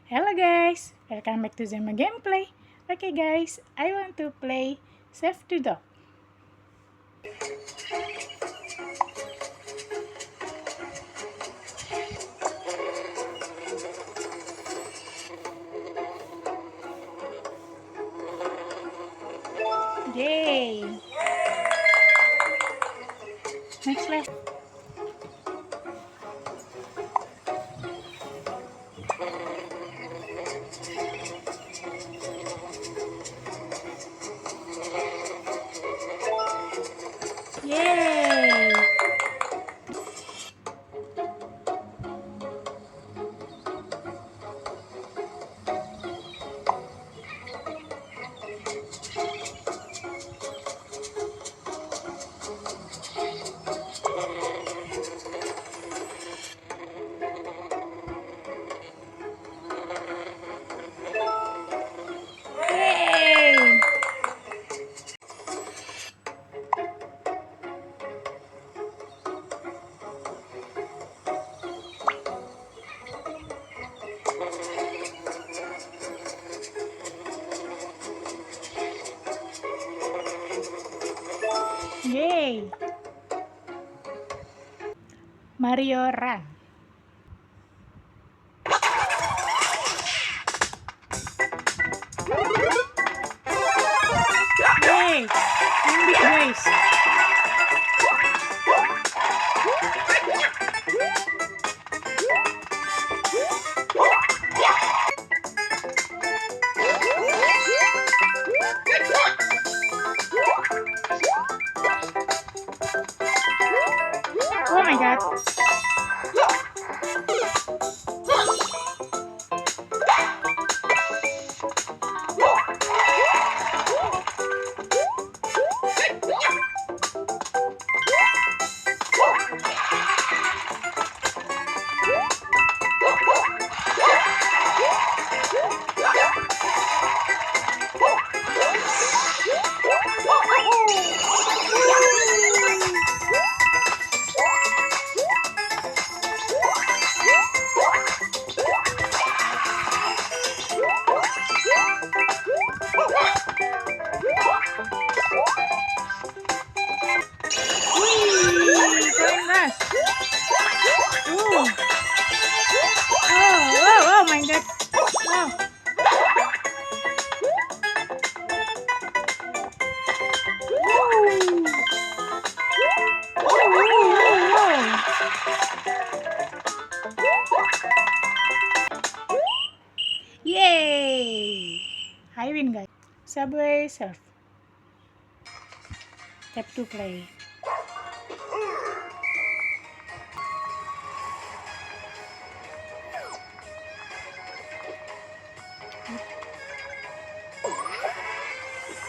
Hello guys, welcome back to Zema Gameplay. Okay guys, I want to play Save the Dog. Yay! Next level. Yay! Yay! Yay! Mario Run. Yay! I'm big guys. Oh my god. Whee! Going fast. Ooh. Oh my god. Oh. Woo. Whoa. Yay! I win guys. Subway Surf. Tap to play.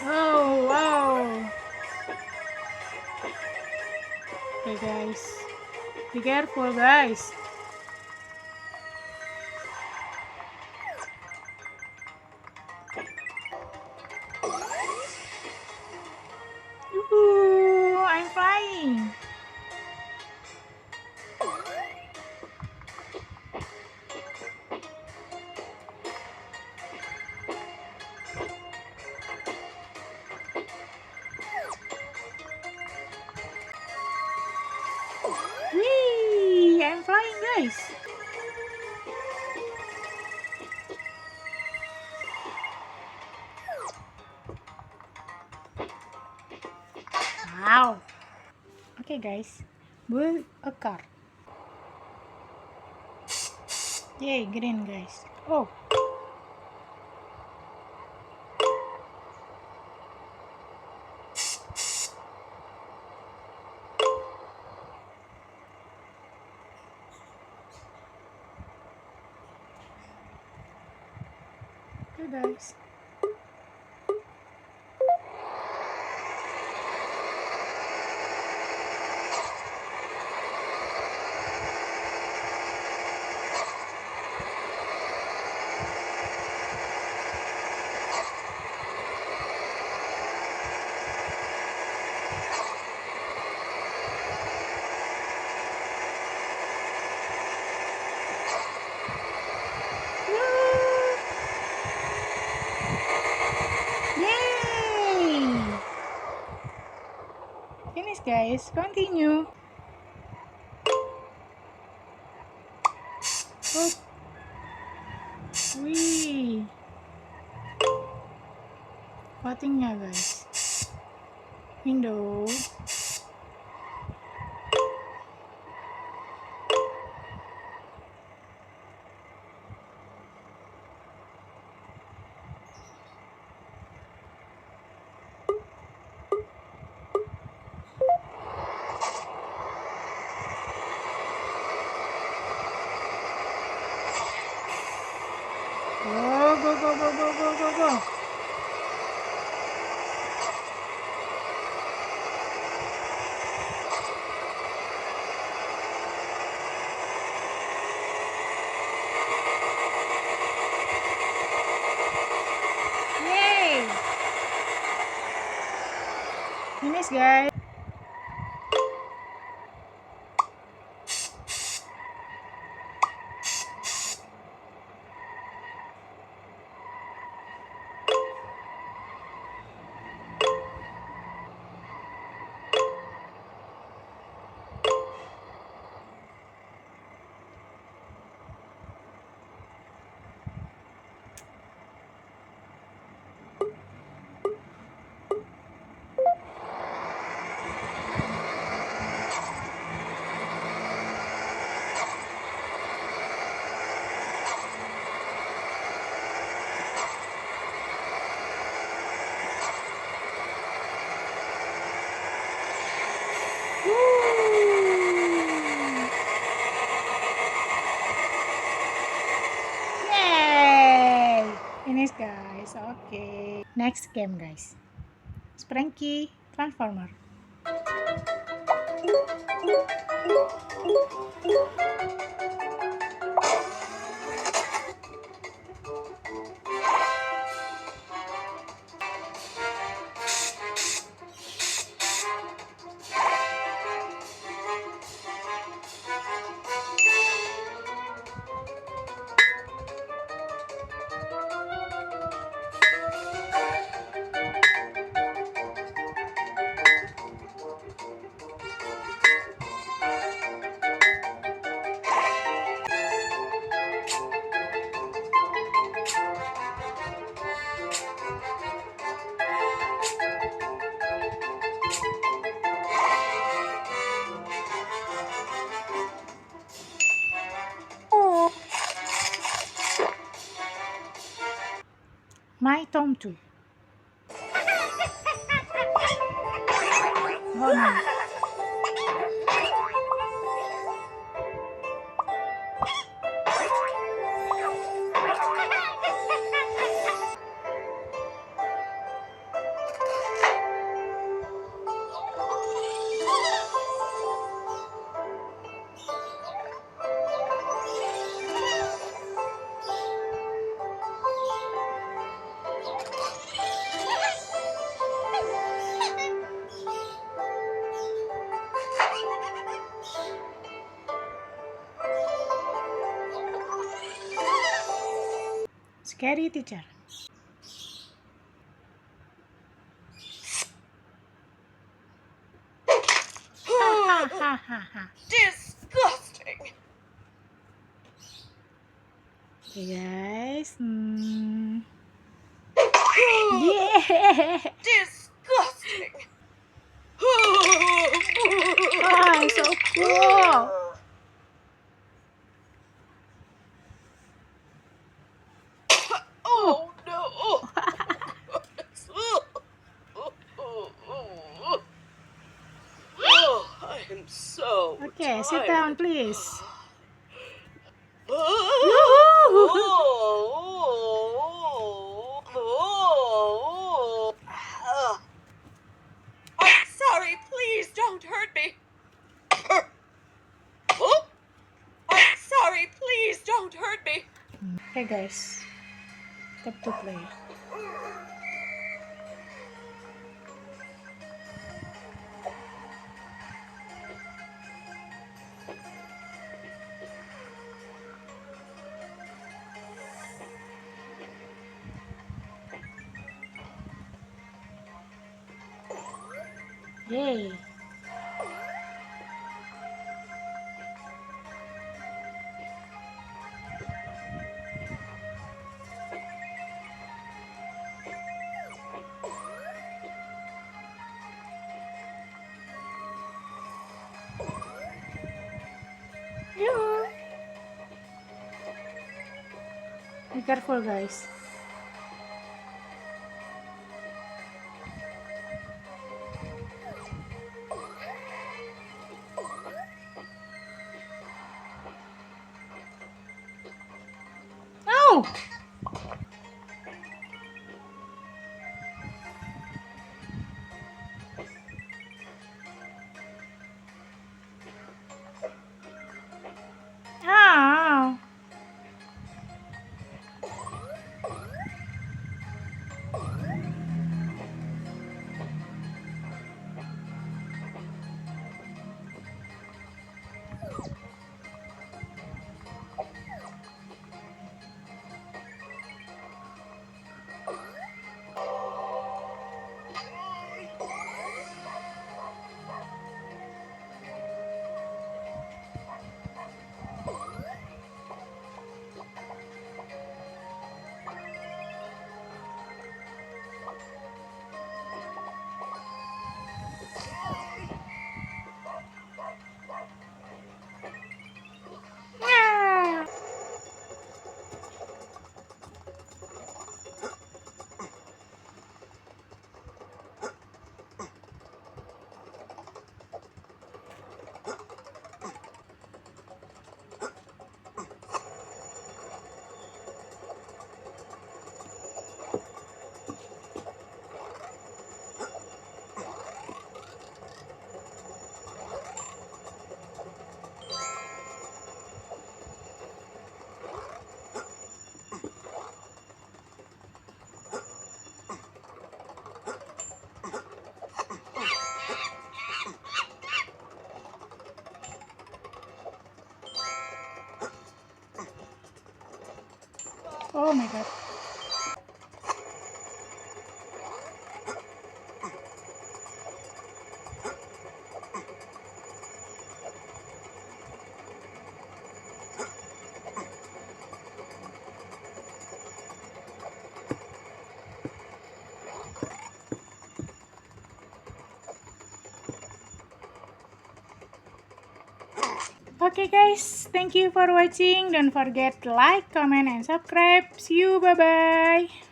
Oh wow! Okay guys. Be careful guys. Ooh, I'm flying. Whee! I'm flying guys. Wow. Okay guys. Build a car. Yay, green guys. Oh. Okay guys. Woo! Nice guys. Continue. Oh. Wih. Votingnya guys. Indo. Oh, go go go go go go go. Yay! Finish guys. Yay! Finish guys. Okay. Next game guys. Spranky Transformer. My Tom 2. Oh no. Scary teacher. Ha ha ha ha. Disgusting! Okay guys. Yeah. Disgusting! Ah, so cool. Oh no! Oh, I am so Okay, sit tired. down please. I'm sorry, please don't hurt me. I'm sorry, please don't hurt me. Okay guys, tap to play. Yay. Be careful, guys. Oh! Oh! Ah! Oh my god. Okay guys, thank you for watching. Don't forget to like, comment, and subscribe. See you, bye bye.